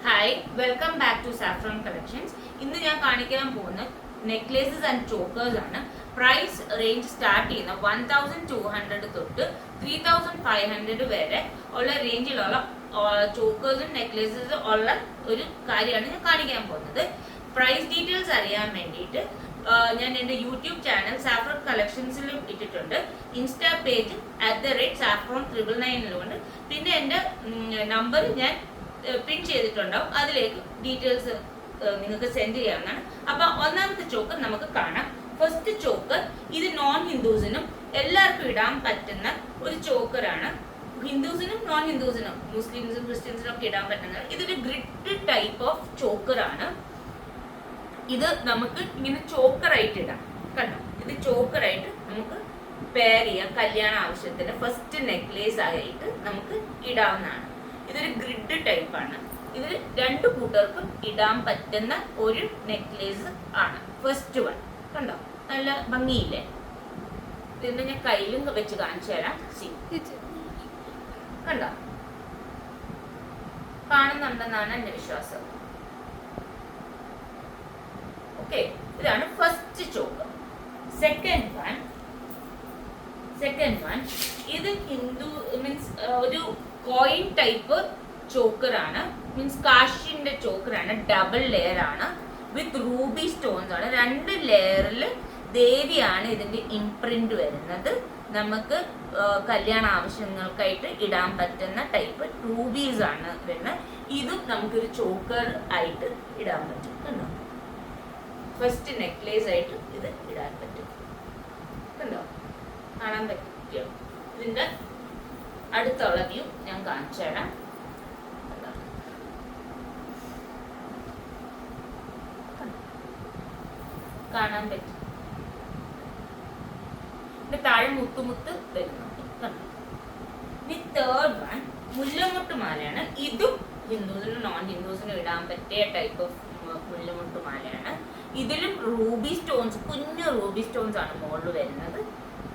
Hi, welcome back to Saffron Collections. ഇന്ന് ഞാൻ കാണിക്കാൻ പോകുന്ന നെക്ലേസസ് ആൻഡ് ചോക്കേഴ്സ് ആണ്. പ്രൈസ് റേഞ്ച് സ്റ്റാർട്ട് ചെയ്യുന്ന 1200 തൊട്ട് 3500 വരെ ഉള്ള റേഞ്ചിലുള്ള ചോക്കേഴ്സും നെക്ലേസസും ഉള്ള ഒരു കാര്യമാണ് ഞാൻ കാണിക്കാൻ പോകുന്നത്. പ്രൈസ് ഡീറ്റെയിൽസ് അറിയാൻ വേണ്ടിയിട്ട് ഞാൻ എൻ്റെ യൂട്യൂബ് ചാനൽ സാഫ്രോൺ കളക്ഷൻസിലും ഇട്ടിട്ടുണ്ട്. ഇൻസ്റ്റാ പേജ് @saffron999 പിന്നെ എൻ്റെ നമ്പർ ഞാൻ പിൻ ചെയ്തിട്ടുണ്ടാവും. അതിലേക്ക് ഡീറ്റെയിൽസ് നിങ്ങൾക്ക് സെൻഡ് ചെയ്യാവുന്നതാണ്. അപ്പൊ ഒന്നാമത്തെ ചോക്ക് നമുക്ക് കാണാം. ഫസ്റ്റ് ചോക്കർ ഇത് നോൺ ഹിന്ദുസിനും എല്ലാവർക്കും ഇടാൻ പറ്റുന്ന ഒരു ചോക്കറാണ്. ഹിന്ദുസിനും നോൺ ഹിന്ദുസിനും മുസ്ലിംസിനും ക്രിസ്ത്യൻസിനും ഒക്കെ ഇടാൻ പറ്റുന്ന ഇതൊരു ഗ്രിഡ് ടൈപ്പ് ഓഫ് ചോക്കറാണ്. ഇത് നമുക്ക് ഇങ്ങനെ ചോക്കറായിട്ട് ഇടാം. കണ്ടോ, ഇത് ചോക്കറായിട്ട് നമുക്ക് പെയർ ചെയ്യാം. കല്യാണ ആവശ്യത്തിന് ഫസ്റ്റ് നെക്ലേസ് ആയിട്ട് നമുക്ക് ഇടാവുന്നതാണ്. ഇതൊരു ഗ്രിഡ് ടൈപ്പ് ആണ്. ഇതിൽ രണ്ടു കൂട്ടർക്കും ഇടാൻ പറ്റുന്ന ഒരു നെക്ലേസ് ആണ് ഫസ്റ്റ് വൺ. കണ്ടോ, നല്ല ഭംഗിയില്ലേ? ഇതിന്റെ ഞാൻ കയ്യിലും വെച്ച് കാണിച്ചു തരാം. കണ്ടോ, കാണുന്നുണ്ടെന്നാണ് എന്റെ വിശ്വാസം. ഓക്കെ, ഇതാണ് ഫസ്റ്റ് ചോക്ക്. സെക്കൻഡ് വൺ ഇത് ഹിന്ദു മീൻസ് ഒരു കോയിൻ ടൈപ്പ് ചോക്കറാണ്. മീൻസ് കാഷിന്റെ ചോക്കറാണ്. ഡബിൾ ലെയർ ആണ് വിത്ത് റൂബി സ്റ്റോൺസ് ആണ്. 2 ലെയറിൽ ദേവിയാണ് ഇതിന്റെ ഇംപ്രിന്റ് വരുന്നത്. നമുക്ക് കല്യാണ ആവശ്യങ്ങൾക്കായിട്ട് ഇടാൻ പറ്റുന്ന ടൈപ്പ് റൂബീസ് ആണ് വരുന്നത്. ഇതും നമുക്കൊരു ചോക്കർ ആയിട്ട് ഇടാൻ പറ്റും. കണ്ടോ, ഫസ്റ്റ് നെക്ലേസ് ആയിട്ട് ഇത് ഇടാൻ പറ്റും. കണ്ടോ, കാണാൻ പറ്റും. ഇതിന്റെ അടുത്തുള്ള വ്യൂ ഞാൻ കാണിച്ചു തരാം. കാണാൻ പറ്റും. താഴെ മുത്തുമുത്ത് വരുന്നുണ്ട്. കണ്ടോ. ഇനി തേർഡ് വൺ മുല്ലമുട്ട് മാലയാണ്. ഇതും ഹിന്ദുസിനും നോൺ ഹിന്ദുസിനും ഇടാൻ പറ്റിയ ടൈപ്പ് ഓഫ് മുല്ലമുട്ട് മാലയാണ്. ഇതിലും റൂബി സ്റ്റോൺസ്, കുഞ്ഞു റൂബി സ്റ്റോൺസ് ആണ് മുകളിൽ വരുന്നത്.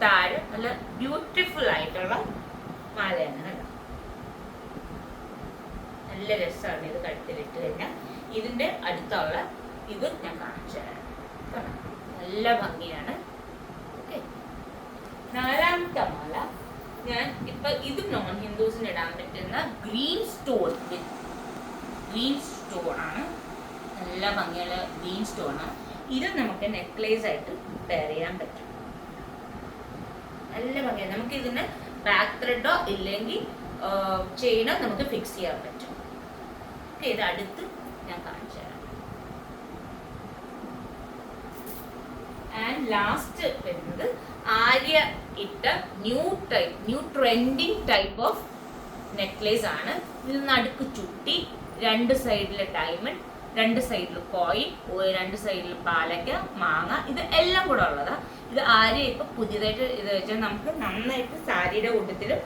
താഴെ നല്ല ബ്യൂട്ടിഫുൾ ആയിട്ടുള്ള മാലയാണ്. കേട്ടോ, നല്ല രസമാണ് ഇത് കഴുത്തിലിട്ട് കഴിഞ്ഞാൽ. ഇതിന്റെ അടുത്തുള്ള ഇത് ഞാൻ കാണിച്ചു തരാം. നല്ല ഭംഗിയാണ്. ഓക്കെ, നാലാമത്തെ മാല ഞാൻ ഇപ്പൊ ഇത് നോൺ ഹിന്ദുസിന് ഇടാൻ പറ്റുന്ന ഗ്രീൻ സ്റ്റോൺ ആണ്. നല്ല ഭംഗിയുള്ള ഗ്രീൻ സ്റ്റോൺ ആണ്. ഇത് നമുക്ക് നെക്ലേസ് ആയിട്ട് പെയർ ചെയ്യാൻ പറ്റും. നല്ല ഭംഗിയാണ്. നമുക്ക് ഇതിന് ബാക്ക് ത്രെഡോ ഇല്ലെങ്കിൽ ചെയിനോ നമുക്ക് ഫിക്സ് ചെയ്യാൻ പറ്റും. ഓക്കെ, ഇത് അടുത്ത് ഞാൻ കാണിച്ചു തരാം. ആൻഡ് ലാസ്റ്റ് വരുന്നത് ആര്യ ഇട്ട new trending type of necklace ആണ്. ഇതിൽ നടുക്ക് ചുട്ടി, 2 സൈഡിലെ ഡയമണ്ട്, 2 സൈഡിൽ കോയിൻ, 2 സൈഡിൽ പാലക്ക, മാങ്ങ, ഇത് എല്ലാം കൂടെ ഉള്ളതാ. ഇത് ആര്യ ഇപ്പൊ പുതിയതായിട്ട് ഇത് വെച്ചാൽ നമുക്ക് നന്നായിട്ട് സാരിയുടെ കൂട്ടത്തിലും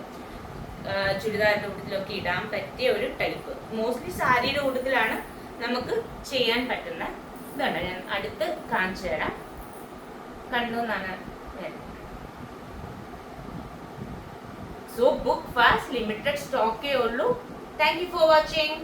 ചുരിദാറിന്റെ കൂട്ടത്തിലൊക്കെ ഇടാൻ പറ്റിയ ഒരു ടൈപ്പ്. മോസ്റ്റ്ലി സാരിയുടെ കൂട്ടത്തിലാണ് നമുക്ക് ചെയ്യാൻ പറ്റുന്ന ഇതാണ്. ഞാൻ അടുത്ത് കാണിച്ചു തരാം. കണ്ടു എന്നാണ്. സോ ബുക്ക് ഫാസ്റ്റ്, ലിമിറ്റഡ് സ്റ്റോക്കേ ഉള്ളൂ. Thank you for watching.